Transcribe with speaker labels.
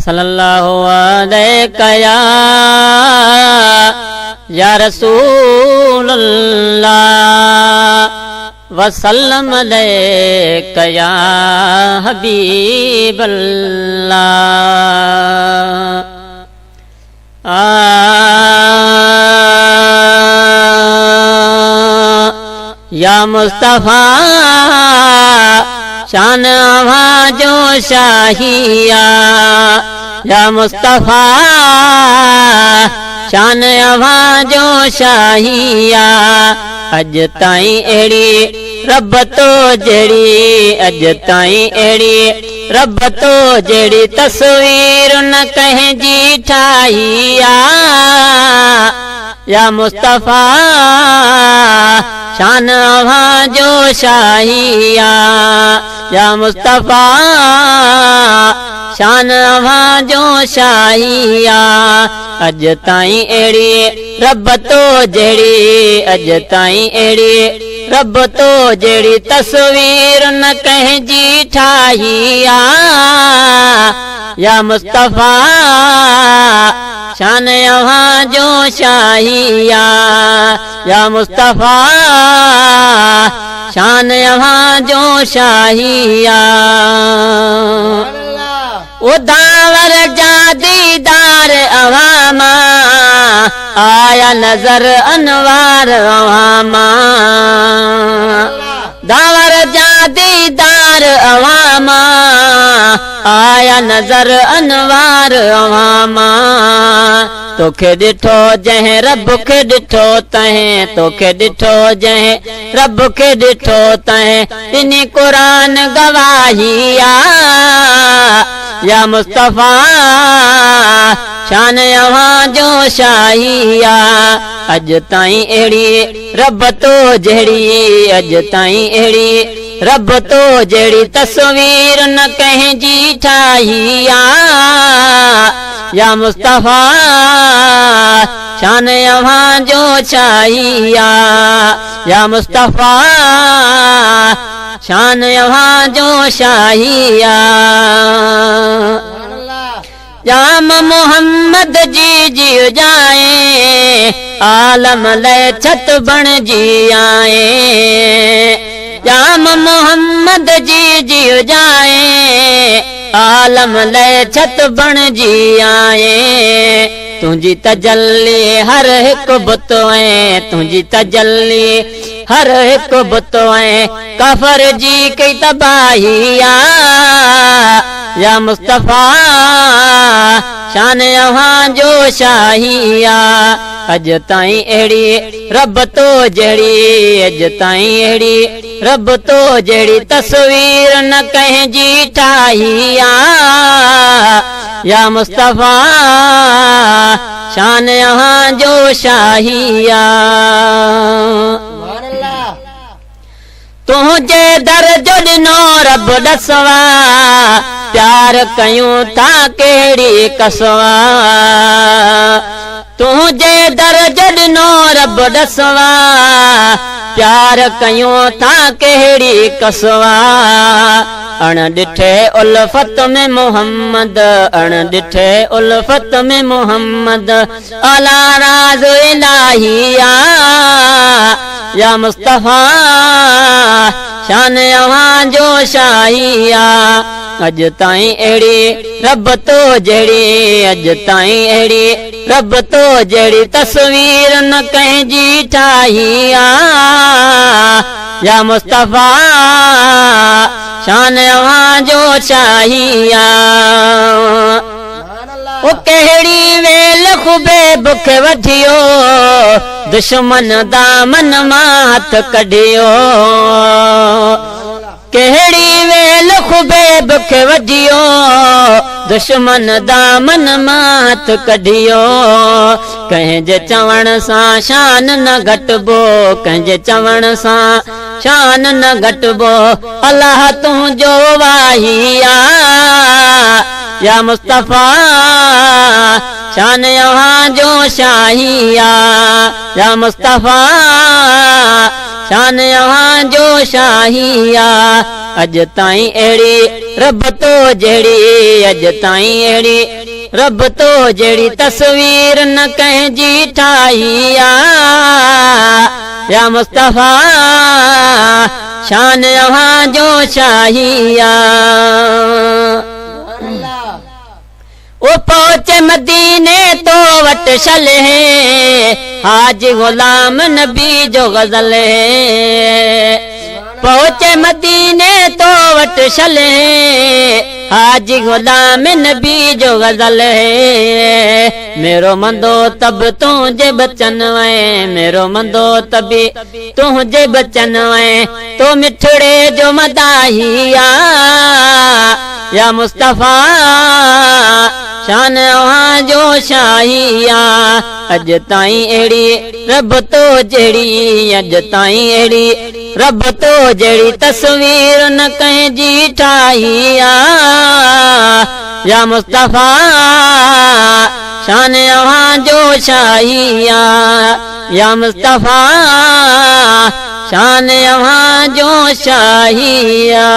Speaker 1: सल्लल्लाहु अलैका या रसूल अल्लाह वसल्लम अलैका या हबीब अल्लाह। या मुस्तफा शान आवाजो शाहिया, या मुस्तफा शान आवाजो शाहिया। अज ताईं अहिड़ी रब तो जहिड़ी, अज ताईं अहिड़ी रब तो जहिड़ी तस्वीर न कंहिंजी ठाही आ। या मुस्तफा शान आवाजो शाहिया, या मुस्तफा शान आवाजो शाहिया। अज ताईं अहिड़ी रब तो जहिड़ी, अज ताईं अहिड़ी रब तो जहिड़ी तस्वीर न कंहिंजी ठाही आ। या मुस्तफा शान आवाजो शाहिया, या मुस्तफा शान आवाजो शाहिया। ओ दावर जा दीदार अवामा, आया नजर अनवार अवामा। दावर जा दीदार अवामा, आया नजर अनवार अवामा। तोखे ॾिठो जंहिं रब खे ॾिठो तंहिं, तोखे ॾिठो जंहिं रब खे ॾिठो तंहिं, इन क़ुरान गवाही आ। या मुस्तफा शान आवाजो शाहिया। अज ताईं अहिड़ी रब तो जहिड़ी, अज ताईं अहिड़ी रब तो जहिड़ी तस्वीर न कंहिंजी ठाही आ। या मुस्तफा शान आवाजो शाहिया, या मुस्तफा शान आवाजो शाहिया। जाम मोहम्मद जी जी जाए, आलम ले छत बण जी आए। जाम मोहम्मद जी जी जाए, आलम ले छत बण जी आए। तुझी तजल्ली हर हिकु बुत है, तुझी तजल्ली हर हिकु बुत है, काफर जी कई तबाही आ। या मुस्तफा शान आवाजो शाहिया। अज ताईं अहिड़ी रब तो जहिड़ी, अज ताईं अहिड़ी रब तो जहिड़ी तस्वीर न कंहिंजी ठाही आ। या मुस्तफा शान आवाजो शाहिया। तुझे दर जो ॾिनो रब ॾसवा, प्यार कयूं था कहिड़ी कसवा। तुझे दर जो ॾिनो रब ॾसवा, प्यार कयूं था कहिड़ी कसवा। अण ॾिठे उल्फत में मोहम्मद, अण ॾिठे उल्फत में मोहम्मद, अला राज़ इलाही आ। या मुस्तफा शान आवाजो शाहिया। अज ताईं अहिड़ी रब तो जहिड़ी, अज ताईं अहिड़ी रब तो जहिड़ी तस्वीर न कंहिंजी ठाही आ। या मुस्तफा शान आवाजो शाहिया। ओ कहिड़ी वेल खुबे बुख वठियो, दुश्मन दामन मां हथ कढियो। कहिड़ी वेल खुबे बुख वठियो, दुश्मन दामन मां हथ कढियो। कंहिंजे चवण सां शान न घटिबो, कंहिंजे चवण सां शान न घटबो अल्लाह तुझो वाहिया या मुस्तफा शान यहाँ जो शाहिया या मुस्तफा शान यहाँ जो शाहिया अज ताईं अहिड़ी रब तो जहिड़ी अज ताईं अहिड़ी रब तो जहिड़ी तस्वीर न कंहिंजी ठाहिया या मुस्तफा शान यहाँ जो शाहिया ओ पहुंचे मदीने तो वट शल है हाज गुलाम नबी जो गजल है पहुंचे मदीने तो वट शल है हाज गुलाम नबी जो गजल है मेरो मंदो तब तुझे बचन है मेरो मंदो तभी तुझे बचन है तो मिठड़े जो मदाहिया या मुस्तफा शान वहाँ जो शाहिया अज ताईं अहिड़ी रब तो जहिड़ी अज ताईं अहिड़ी रब तो जहिड़ी तस्वीर न कंहिंजी ठाहिया या मुस्तफा शान वहाँ जो शाहिया या मुस्तफा शान वहाँ जो शाहिया